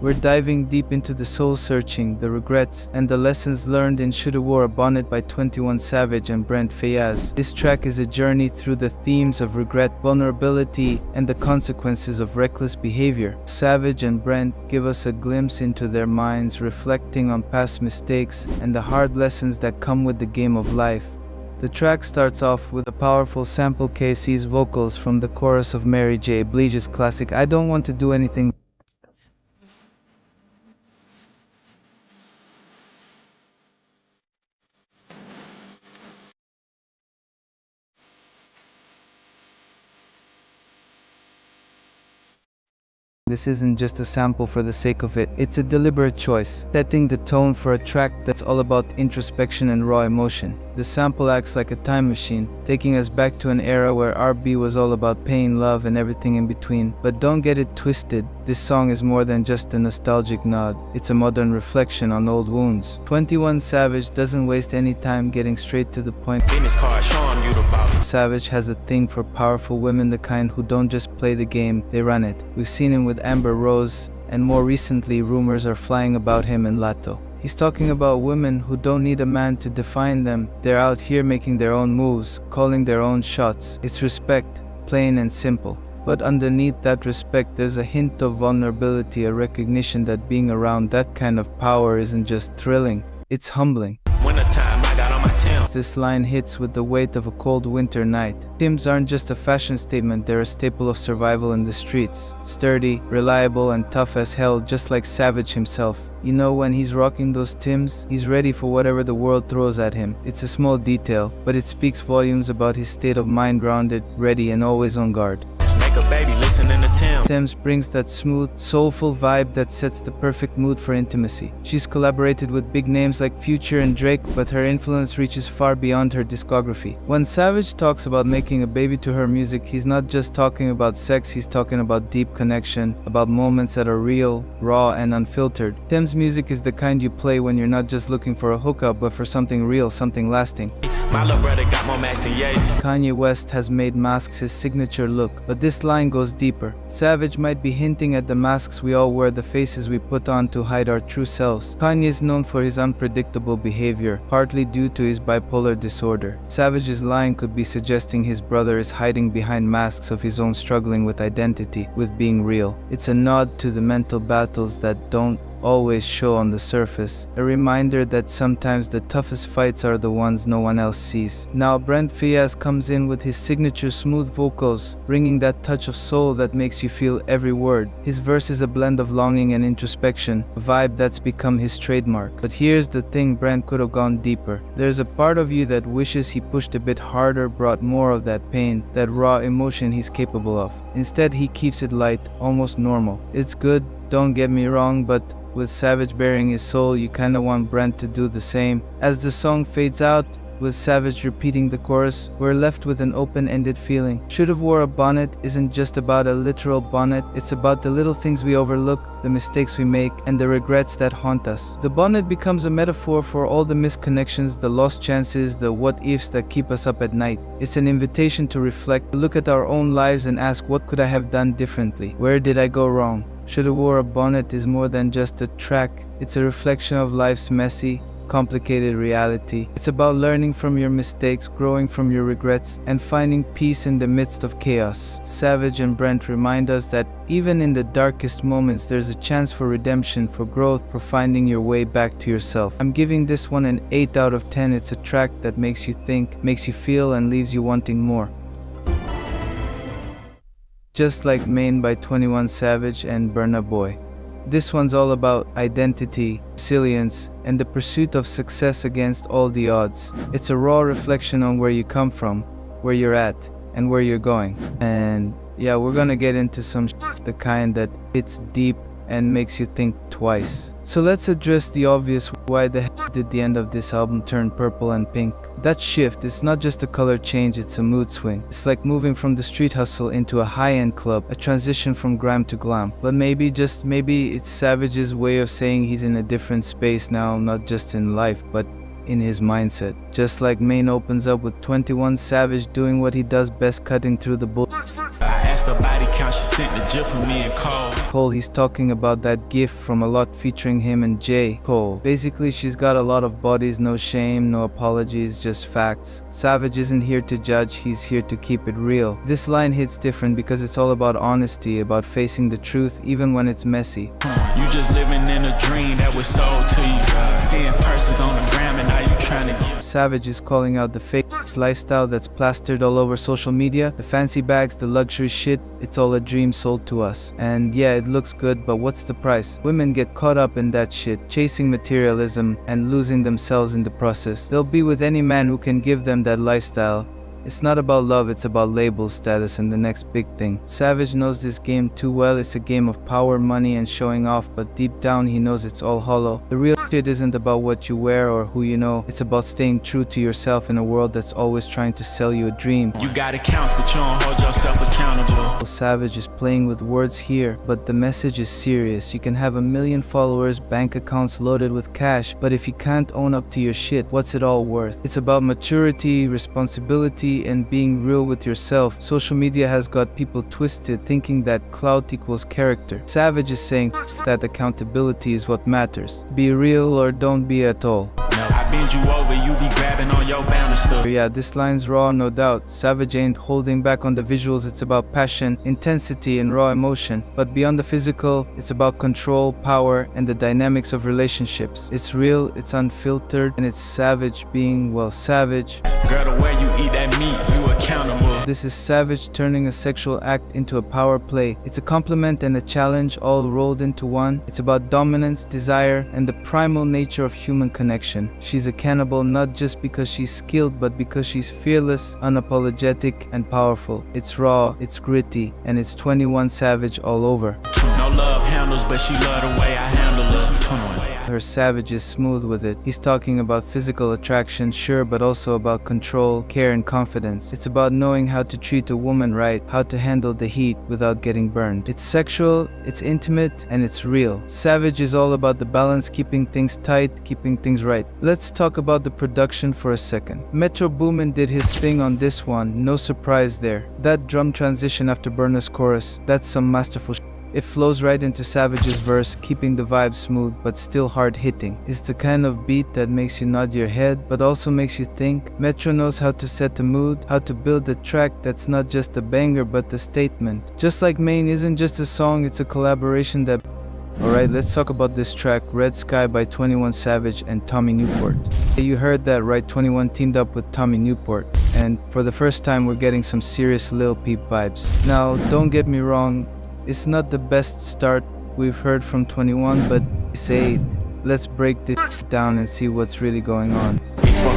We're diving deep into the soul-searching, the regrets, and the lessons learned in Shoulda Wore a Bonnet by 21 Savage and Brent Faiyaz. This track is a journey through the themes of regret, vulnerability, and the consequences of reckless behavior. Savage and Brent give us a glimpse into their minds, reflecting on past mistakes and the hard lessons that come with the game of life. The track starts off with a powerful sample KC's vocals from the chorus of Mary J. Blige's classic "I Don't Want to Do Anything." This isn't just a sample for the sake of it, it's a deliberate choice, setting the tone for a track that's all about introspection and raw emotion. The sample acts like a time machine, taking us back to an era where R&B was all about pain, love, and everything in between. But don't get it twisted, this song is more than just a nostalgic nod, it's a modern reflection on old wounds. 21 Savage doesn't waste any time getting straight to the point. Savage has a thing for powerful women, the kind who don't just play the game, they run it. We've seen him with Amber Rose, and more recently rumors are flying about him and Lato. He's talking about women who don't need a man to define them. They're out here making their own moves, calling their own shots. It's respect, plain and simple. But underneath that respect, there's a hint of vulnerability, a recognition that being around that kind of power isn't just thrilling, it's humbling. This line hits with the weight of a cold winter night. Timbs aren't just a fashion statement, they're a staple of survival in the streets. Sturdy, reliable, and tough as hell, just like Savage himself. You know, when he's rocking those Timbs, he's ready for whatever the world throws at him. It's a small detail, but it speaks volumes about his state of mind, grounded, ready, and always on guard. Baby, listening to Timbs brings that smooth, soulful vibe that sets the perfect mood for intimacy. She's collaborated with big names like Future and Drake, but her influence reaches far beyond her discography. When Savage talks about making a baby to her music, he's not just talking about sex, he's talking about deep connection, about moments that are real, raw, and unfiltered. Timbs' music is the kind you play when you're not just looking for a hookup, but for something real, something lasting. My little brother got more max than Ye. Kanye West has made masks his signature look, but this line goes deeper. Savage might be hinting at the masks we all wear, the faces we put on to hide our true selves. Kanye is known for his unpredictable behavior, partly due to his bipolar disorder. Savage's line could be suggesting his brother is hiding behind masks of his own, struggling with identity, with being real. It's a nod to the mental battles that don't always show on the surface, a reminder that sometimes the toughest fights are the ones no one else sees. Now Brent Faiyaz comes in with his signature smooth vocals, bringing that touch of soul that makes you feel every word. His verse is a blend of longing and introspection, a vibe that's become his trademark. But here's the thing, Brent could have gone deeper. There's a part of you that wishes he pushed a bit harder, brought more of that pain, that raw emotion he's capable of. Instead, he keeps it light, almost normal. It's good, don't get me wrong, but with Savage bearing his soul, you kinda want Brent to do the same. As the song fades out, with Savage repeating the chorus, we're left with an open-ended feeling. Shoulda Wore a Bonnet isn't just about a literal bonnet, it's about the little things we overlook, the mistakes we make, and the regrets that haunt us. The bonnet becomes a metaphor for all the missed connections, the lost chances, the what-ifs that keep us up at night. It's an invitation to reflect, to look at our own lives and ask, what could I have done differently? Where did I go wrong? Shoulda Wore a Bonnet is more than just a track, it's a reflection of life's messy, complicated reality. It's about learning from your mistakes, growing from your regrets, and finding peace in the midst of chaos. Savage and Brent remind us that even in the darkest moments, there's a chance for redemption, for growth, for finding your way back to yourself. I'm giving this one an 8 out of 10. It's a track that makes you think, makes you feel, and leaves you wanting more. Just like Maine by 21 Savage and Burna Boy. This one's all about identity, resilience, and the pursuit of success against all the odds. It's a raw reflection on where you come from, where you're at, and where you're going. And yeah, we're gonna get into some the kind that hits deep and makes you think twice. So let's address the obvious. Why the heck did the end of this album turn purple and pink? That shift is not just a color change, it's a mood swing. It's like moving from the street hustle into a high-end club, a transition from grime to glam. But maybe, just maybe, it's Savage's way of saying he's in a different space now, not just in life, but in his mindset. Just like Maine opens up with 21 Savage doing what he does best, cutting through the bullshit. asked her body count, she sent the gif for me and Cole, he's talking about that gif from A Lot featuring him and J. Cole. Basically, she's got a lot of bodies, no shame, no apologies, just facts. Savage isn't here to judge, he's here to keep it real. This line hits different because it's all about honesty, about facing the truth even when it's messy. You just living in a dream that was sold to you. Seeing purses on the gram and now you trying to get. Savage is calling out the fake lifestyle that's plastered all over social media. The fancy bags, the luxury shit, it's all a dream sold to us. And yeah, it looks good, but what's the price? Women get caught up in that shit, chasing materialism and losing themselves in the process. They'll be with any man who can give them that lifestyle. It's not about love, it's about label status and the next big thing. Savage knows this game too well. It's a game of power, money, and showing off, but deep down he knows it's all hollow. The real shit isn't about what you wear or who you know. It's about staying true to yourself in a world that's always trying to sell you a dream. You got accounts, but you don't hold yourself accountable. Savage is playing with words here, but the message is serious. You can have 1 million followers, bank accounts loaded with cash, but if you can't own up to your shit, what's it all worth? It's about maturity, responsibility, and being real with yourself. Social media has got people twisted, thinking that clout equals character. Savage is saying that accountability is what matters. Be real or don't be at all. I bend you over, you be grabbing on your banister. Yeah, this line's raw, no doubt. Savage ain't holding back on the visuals. It's about passion, intensity, and raw emotion. But beyond the physical, it's about control, power, and the dynamics of relationships. It's real, it's unfiltered, and it's Savage being, well, savage. Girl, the way you eat that meat, you accountable. This is Savage turning a sexual act into a power play. It's a compliment and a challenge all rolled into one. It's about dominance, desire, and the primal nature of human connection. She's a cannibal not just because she's skilled, but because she's fearless, unapologetic, and powerful. It's raw, it's gritty, and it's 21 Savage all over. No love handles, but she love the way I handle her. Her Savage is smooth with it. He's talking about physical attraction, sure, but also about control, care, and confidence. It's about knowing how to treat a woman right, how to handle the heat without getting burned. It's sexual, it's intimate, and it's real. Savage is all about the balance, keeping things tight, keeping things right. Let's talk about the production for a second. Metro Boomin did his thing on this one, no surprise there. That drum transition after Burner's chorus, that's some masterful shit. It flows right into Savage's verse, keeping the vibe smooth but still hard-hitting. It's the kind of beat that makes you nod your head but also makes you think. Metro knows how to set the mood, how to build a track that's not just a banger but the statement. Just like Maine isn't just a song, it's a collaboration that... Alright, let's talk about this track, Red Sky by 21 Savage and Tommy Newport. You heard that right, 21 teamed up with Tommy Newport. And for the first time we're getting some serious Lil Peep vibes. Now, don't get me wrong, it's not the best start we've heard from 21, but say, let's break this down and see what's really going on.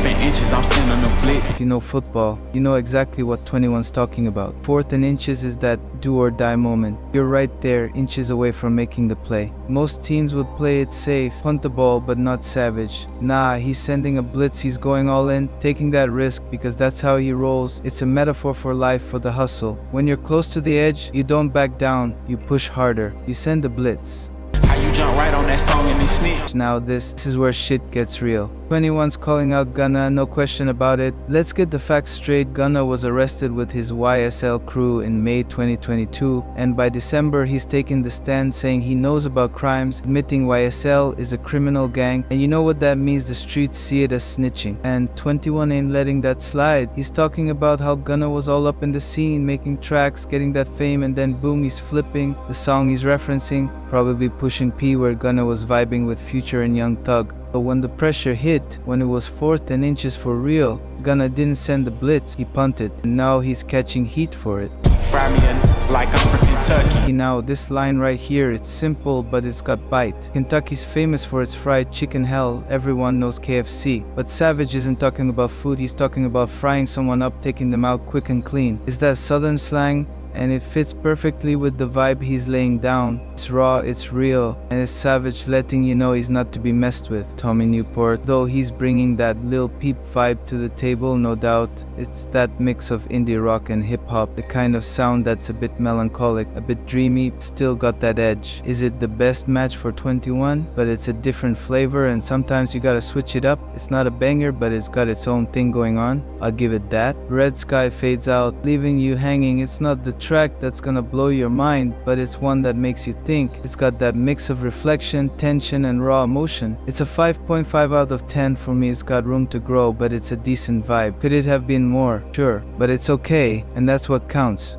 Inches, I'm sending a blitz. If you know football, you know exactly what 21's talking about. 4th and inches is that do or die moment. You're right there, inches away from making the play. Most teams would play it safe, punt the ball, but not Savage. Nah, he's sending a blitz, he's going all in, taking that risk because that's how he rolls. It's a metaphor for life, for the hustle. When you're close to the edge, you don't back down, you push harder. You send a blitz. How you jump right on that song and then snitch. Now this is where shit gets real. 21's calling out Gunna, no question about it. Let's get the facts straight. Gunna was arrested with his YSL crew in May 2022, and by December he's taken the stand saying he knows about crimes, admitting YSL is a criminal gang, and you know what that means, the streets see it as snitching. And 21 ain't letting that slide. He's talking about how Gunna was all up in the scene, making tracks, getting that fame, and then boom, he's flipping. The song he's referencing, probably Pushing P, where Gunna was vibing with Future and Young Thug. But when the pressure hit, when it was 4th and inches for real, Gunna didn't send the blitz, he punted, and now he's catching heat for it. Fry me in like I'm from Kentucky. Now this line right here, it's simple but it's got bite. Kentucky's famous for its fried chicken, hell, everyone knows KFC. But Savage isn't talking about food, he's talking about frying someone up, taking them out quick and clean. Is that southern slang? And it fits perfectly with the vibe he's laying down. It's raw, it's real, and it's Savage letting you know he's not to be messed with. Tommy Newport, though he's bringing that Lil Peep vibe to the table, no doubt. It's that mix of indie rock and hip-hop, the kind of sound that's a bit melancholic, a bit dreamy, still got that edge. Is it the best match for 21? But it's a different flavor, and sometimes you gotta switch it up. It's not a banger, but it's got its own thing going on. I'll give it that. Red Sky fades out, leaving you hanging. It's not the track that's gonna blow your mind, but it's one that makes you think. It's got that mix of reflection, tension, and raw emotion. It's a 5.5 out of 10 for me. It's got room to grow, but it's a decent vibe. Could it have been more? Sure, but it's okay, and that's what counts.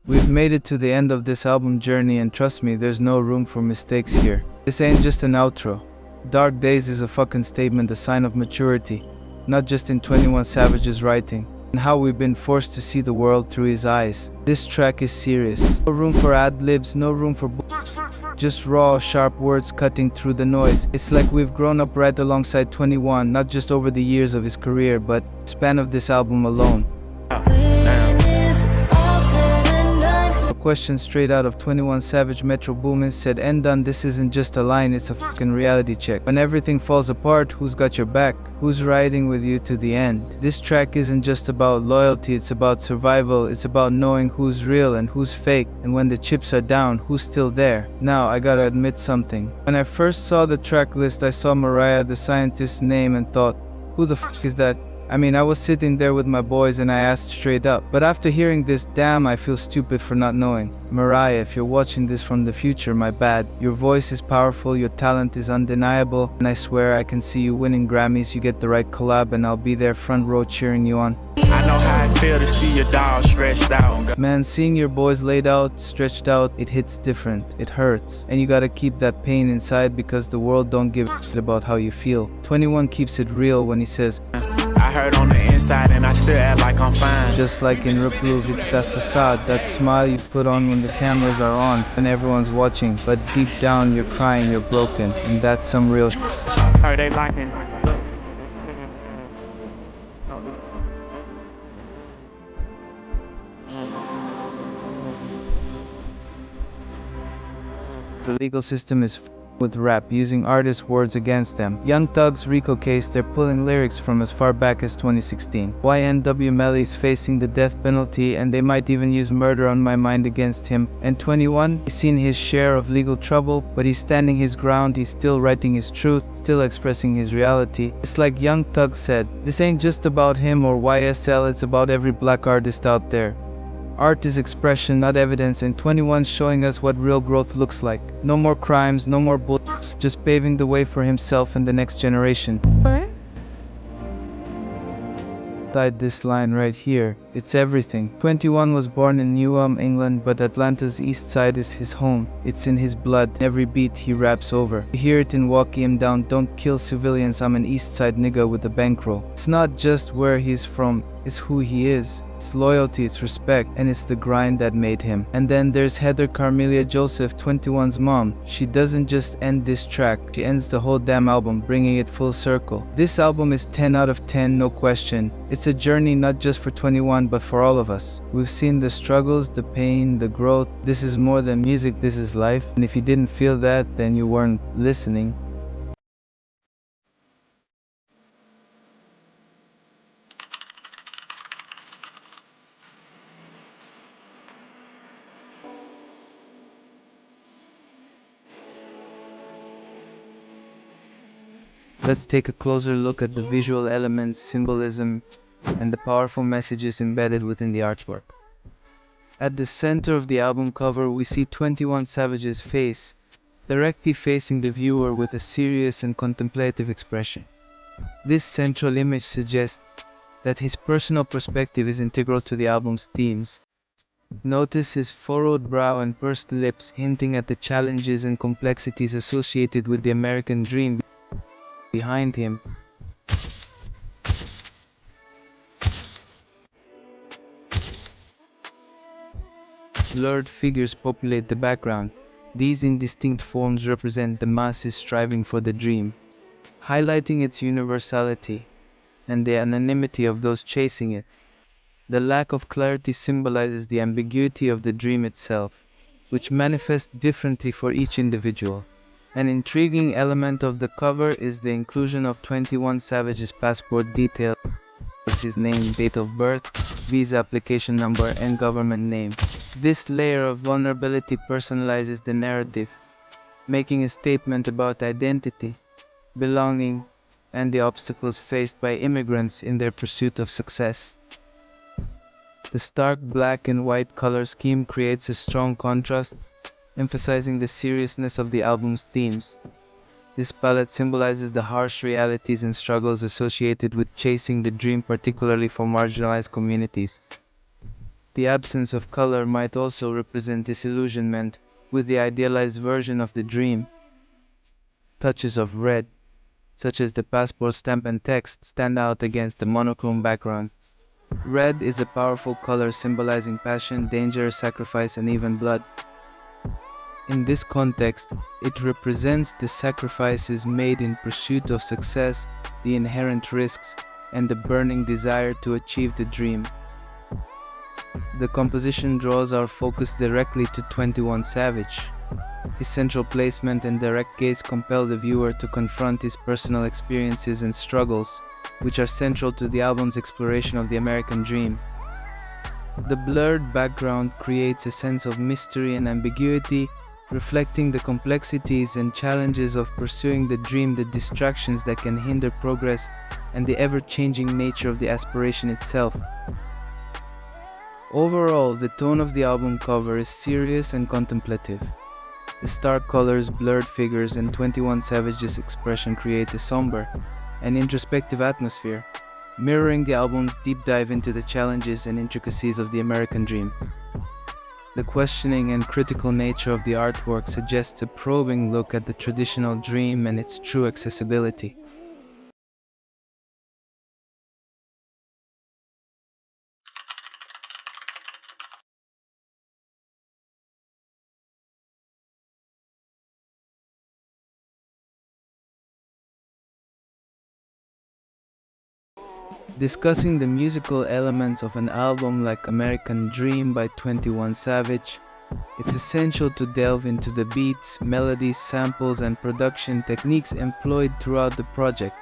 We've made it to the end of this album journey, and trust me, there's no room for mistakes here. This ain't just an outro. Dark Days is a fucking statement, a sign of maturity, not just in 21 Savage's writing, and how we've been forced to see the world through his eyes. This track is serious. No room for ad-libs, no room for just raw, sharp words cutting through the noise. It's like we've grown up right alongside 21, not just over the years of his career, but the span of this album alone. Question straight out of 21 Savage. Metro Boomin said, "And done, this isn't just a line, it's a fucking reality check. When everything falls apart, who's got your back? Who's riding with you to the end?" This track isn't just about loyalty, it's about survival. It's about knowing who's real and who's fake, and when the chips are down, who's still there. Now, I gotta admit something. When I first saw the track list, I saw Mariah the Scientist's name and thought, who the fuck is that? I mean, I was sitting there with my boys and I asked straight up. But after hearing this, damn, I feel stupid for not knowing. Mariah, if you're watching this from the future, my bad. Your voice is powerful, your talent is undeniable, and I swear I can see you winning Grammys. You get the right collab and I'll be there front row cheering you on. I know how it feel to see your dog stretched out. Man, seeing your boys laid out, stretched out, it hits different. It hurts. And you gotta keep that pain inside because the world don't give a shit about how you feel. 21 keeps it real when he says, I hurt on the inside and I still act like I'm fine. just like in Reprove, it's that facade, that smile you put on when the cameras are on and everyone's watching. But deep down you're crying, you're broken, and that's some real shit. Are they liking? The legal system is with rap, using artists' words against them. Young Thug's Rico case, they're pulling lyrics from as far back as 2016. YNW Melly's facing the death penalty, and they might even use Murder on My Mind against him. And 21, he's seen his share of legal trouble, but he's standing his ground, he's still writing his truth, still expressing his reality. It's like Young Thug said, this ain't just about him or YSL, it's about every black artist out there. Art is expression, not evidence, and 21 showing us what real growth looks like. No more crimes, no more bullshit, just paving the way for himself and the next generation. This line right here, it's everything. 21 was born in Newham, England, but Atlanta's east side is his home. It's in his blood, every beat he raps over. You hear it in Walk Him Down, Don't Kill Civilians, I'm an east side nigga with a bankroll. It's not just where he's from, it's who he is. It's loyalty, it's respect, and it's the grind that made him. And then there's Heather Carmelia Joseph, 21's mom. She doesn't just end this track, she ends the whole damn album, bringing it full circle. This album is 10 out of 10, no question. It's a journey not just for 21, but for all of us. We've seen the struggles, the pain, the growth. This is more than music, this is life. And if you didn't feel that, then you weren't listening. Let's take a closer look at the visual elements, symbolism, and the powerful messages embedded within the artwork. At the center of the album cover, we see 21 Savage's face, directly facing the viewer with a serious and contemplative expression. This central image suggests that his personal perspective is integral to the album's themes. Notice his furrowed brow and pursed lips, hinting at the challenges and complexities associated with the American dream. Behind him, blurred figures populate the background. These indistinct forms represent the masses striving for the dream, highlighting its universality and the anonymity of those chasing it. The lack of clarity symbolizes the ambiguity of the dream itself, which manifests differently for each individual. An intriguing element of the cover is the inclusion of 21 Savage's passport details, his name, date of birth, visa application number, and government name. This layer of vulnerability personalizes the narrative, making a statement about identity, belonging, and the obstacles faced by immigrants in their pursuit of success. The stark black and white color scheme creates a strong contrast, emphasizing the seriousness of the album's themes. This palette symbolizes the harsh realities and struggles associated with chasing the dream, particularly for marginalized communities. The absence of color might also represent disillusionment with the idealized version of the dream. Touches of red, such as the passport stamp and text, stand out against the monochrome background. Red is a powerful color symbolizing passion, danger, sacrifice, and even blood. In this context, it represents the sacrifices made in pursuit of success, the inherent risks, and the burning desire to achieve the dream. The composition draws our focus directly to 21 Savage. His central placement and direct gaze compel the viewer to confront his personal experiences and struggles, which are central to the album's exploration of the American dream. The blurred background creates a sense of mystery and ambiguity, reflecting the complexities and challenges of pursuing the dream, the distractions that can hinder progress, and the ever-changing nature of the aspiration itself. Overall, the tone of the album cover is serious and contemplative. The stark colors, blurred figures, and 21 Savage's expression create a somber and introspective atmosphere, mirroring the album's deep dive into the challenges and intricacies of the American dream. The questioning and critical nature of the artwork suggests a probing look at the traditional dream and its true accessibility. Discussing the musical elements of an album like American Dream by 21 Savage, it's essential to delve into the beats, melodies, samples, and production techniques employed throughout the project.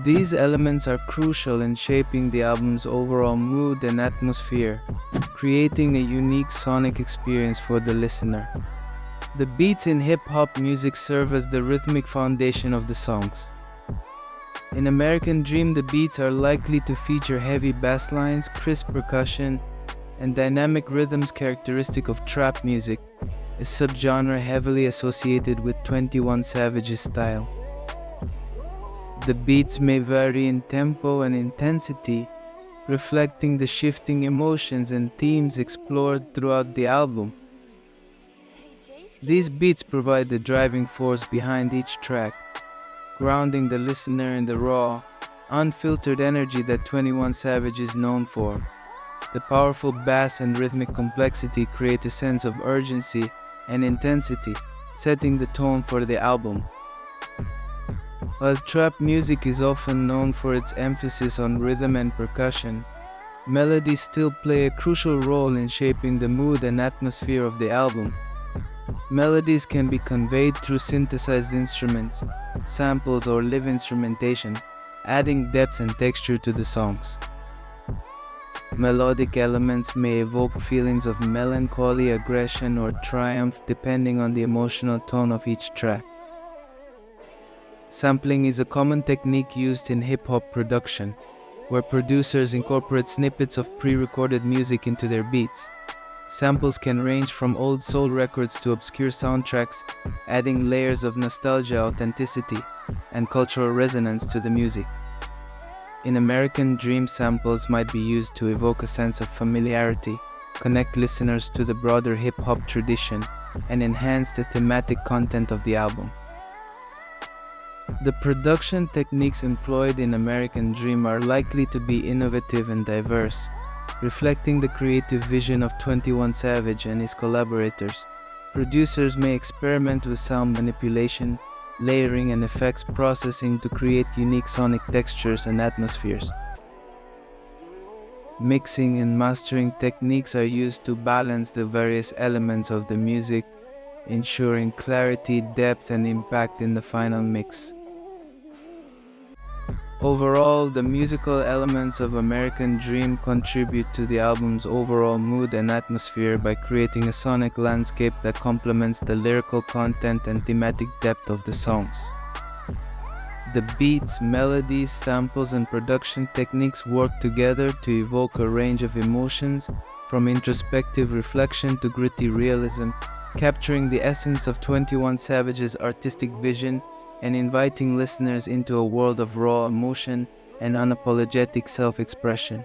These elements are crucial in shaping the album's overall mood and atmosphere, creating a unique sonic experience for the listener. The beats in hip-hop music serve as the rhythmic foundation of the songs. In American Dream, the beats are likely to feature heavy bass lines, crisp percussion, and dynamic rhythms characteristic of trap music, a subgenre heavily associated with 21 Savage's style. The beats may vary in tempo and intensity, reflecting the shifting emotions and themes explored throughout the album. These beats provide the driving force behind each track, grounding the listener in the raw, unfiltered energy that 21 Savage is known for. The powerful bass and rhythmic complexity create a sense of urgency and intensity, setting the tone for the album. While trap music is often known for its emphasis on rhythm and percussion, melodies still play a crucial role in shaping the mood and atmosphere of the album. Melodies can be conveyed through synthesized instruments, samples, or live instrumentation, adding depth and texture to the songs. Melodic elements may evoke feelings of melancholy, aggression, or triumph depending on the emotional tone of each track. Sampling is a common technique used in hip-hop production, where producers incorporate snippets of pre-recorded music into their beats. Samples can range from old soul records to obscure soundtracks, adding layers of nostalgia, authenticity, and cultural resonance to the music. In American Dream, samples might be used to evoke a sense of familiarity, connect listeners to the broader hip-hop tradition, and enhance the thematic content of the album. The production techniques employed in American Dream are likely to be innovative and diverse, reflecting the creative vision of 21 Savage and his collaborators. Producers may experiment with sound manipulation, layering, and effects processing to create unique sonic textures and atmospheres. Mixing and mastering techniques are used to balance the various elements of the music, ensuring clarity, depth, and impact in the final mix. Overall, the musical elements of American Dream contribute to the album's overall mood and atmosphere by creating a sonic landscape that complements the lyrical content and thematic depth of the songs. The beats, melodies, samples, and production techniques work together to evoke a range of emotions, from introspective reflection to gritty realism, capturing the essence of 21 Savage's artistic vision and inviting listeners into a world of raw emotion and unapologetic self-expression.